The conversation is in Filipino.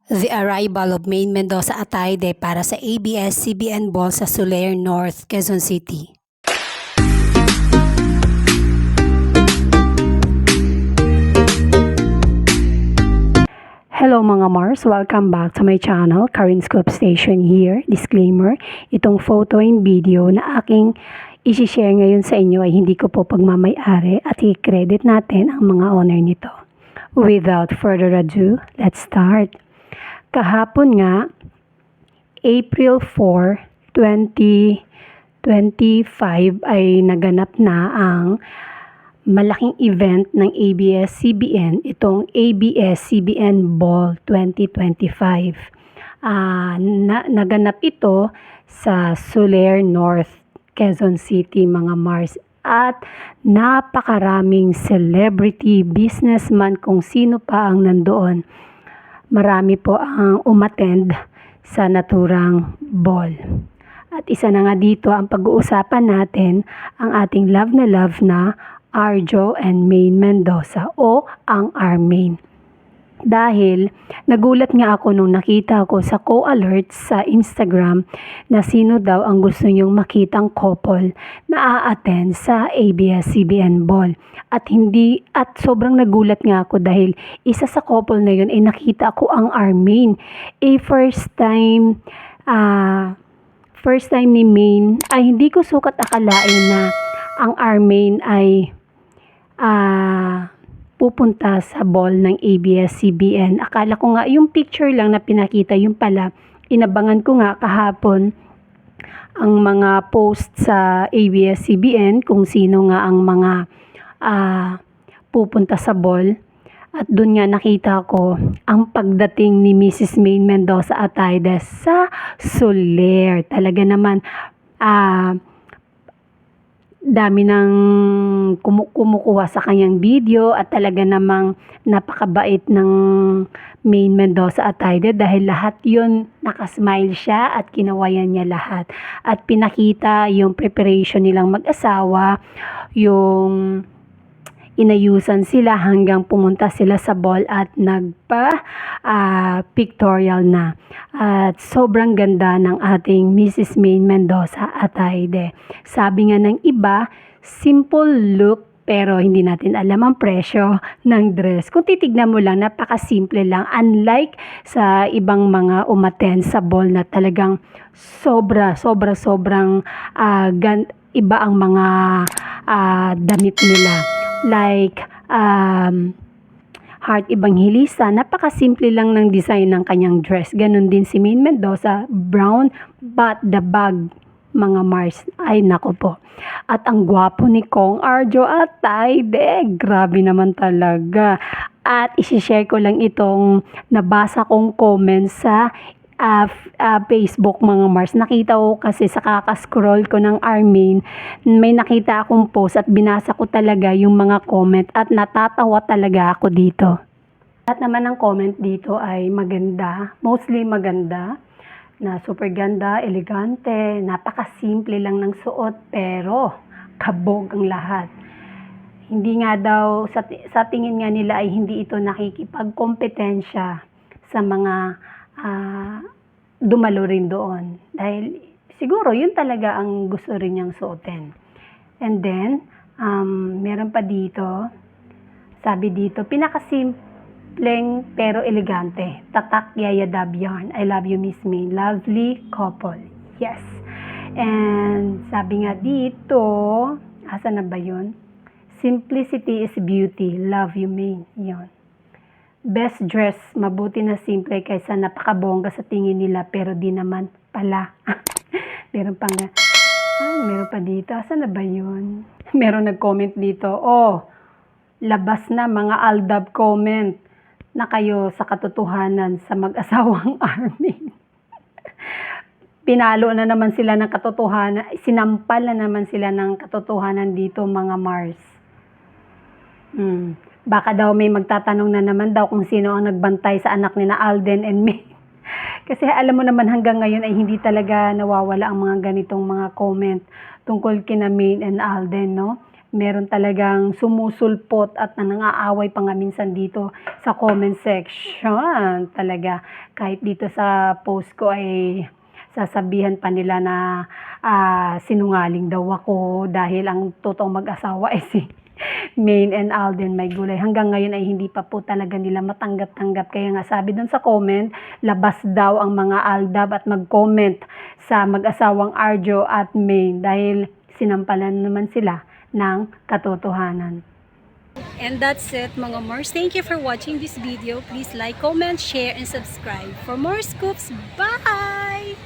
The arrival of Maine Mendoza Ataide para sa ABS-CBN Ball sa Soler North, Quezon City. Hello mga Mars! Welcome back to my channel, Karin Scoop Station here. Disclaimer, itong photo and video na aking isi-share ngayon sa inyo ay hindi ko po pagmamay-ari at i-credit natin ang mga owner nito. Without further ado, let's start. Kahapon nga, April 4, 2025 ay naganap na ang malaking event ng ABS-CBN, itong ABS-CBN Ball 2025. Naganap ito sa Soler North, Quezon City, mga Mars. At napakaraming celebrity, businessman, kung sino pa ang nandoon. Marami po ang umattend sa naturang ball. At isa na nga dito ang pag-uusapan natin, ang ating love na Arjo and Maine Mendoza o ang Armaine. Dahil nagulat nga ako nung nakita ko sa co-alert sa Instagram na sino daw ang gusto nyong makitang couple na a-attend sa ABS-CBN Ball. At sobrang nagulat nga ako dahil isa sa couple na yun ay nakita ko ang Armaine. First time ni Maine ay hindi ko sukat akalain na ang Armaine ay pupunta sa ball ng ABS-CBN. Akala ko nga yung picture lang na pinakita, yung pala inabangan ko nga kahapon ang mga post sa ABS-CBN kung sino nga ang mga pupunta sa ball. At doon nga nakita ko ang pagdating ni Mrs. Maine Mendoza Ataide sa Soler. Talaga naman dami ng kumukuha sa kanyang video at talaga namang napakabait ng Maine Mendoza Ataide dahil lahat yun nakasmile siya at kinawayan niya lahat. At pinakita yung preparation nilang mag-asawa, yung inayusan sila hanggang pumunta sila sa ball at pictorial na. At sobrang ganda ng ating Mrs. Maine Mendoza Ataide. Sabi nga ng iba, simple look pero hindi natin alam ang presyo ng dress. Kung titignan mo lang, napakasimple lang. Unlike sa ibang mga umattend sa ball na talagang sobrang iba ang mga damit nila. Like Heart Evangelista, napakasimple lang ng design ng kanyang dress. Ganon din si Maine Mendoza, brown, but the bag, mga Mars, ay nako po. At ang gwapo ni Kong Arjo Ataide, grabe naman talaga. At isishare ko lang itong nabasa kong comments sa Facebook, mga Mars. Nakita ko kasi sa kakascroll ko ng Armaine, may nakita akong post at binasa ko talaga yung mga comment at natatawa talaga ako dito. At naman ang comment dito ay maganda, mostly maganda, na super ganda, elegante, napakasimple lang ng suot pero kabog ang lahat. Hindi nga daw, sa tingin nga nila ay hindi ito nakikipagkompetensya sa mga dumalo rin doon. Dahil siguro yun talaga ang gusto rin niyang suotin. And then, meron pa dito, sabi dito, pinakasimpleng pero elegante. Tatak Yaya Dab Yarn. I love you, Miss Maine. Lovely couple. Yes. And sabi nga dito, asa na ba yun? Simplicity is beauty. Love you, Maine. Yun. Best dress, mabuti na simple kaysa napakabongga sa tingin nila pero di naman pala. Meron pa dito. Asan na ba yun? Meron nag-comment dito. Oh, labas na mga Aldab comment na kayo sa katotohanan sa mag-asawang Armaine. Pinalo na naman sila ng katotohanan. Sinampal na naman sila ng katotohanan dito, mga Mars. Baka daw may magtatanong na naman daw kung sino ang nagbantay sa anak ni na Alden and Maine. Kasi alam mo naman hanggang ngayon ay hindi talaga nawawala ang mga ganitong mga comment tungkol kina Maine and Alden, no? meron talagang sumusulpot at nangangaaway pa nga minsan dito sa comment section talaga. Kahit dito sa post ko ay sasabihan pa nila na sinungaling daw ako dahil ang totoong mag-asawa ay si Maine and Alden May Gulay. Hanggang ngayon ay hindi pa po talaga nila matanggap-tanggap. Kaya nga sabi dun sa comment, labas daw ang mga Aldab at mag-comment sa mag-asawang Arjo at Maine dahil sinampalan naman sila ng katotohanan. And that's it mga Mars. Thank you for watching this video. Please like, comment, share, and subscribe for more scoops. Bye!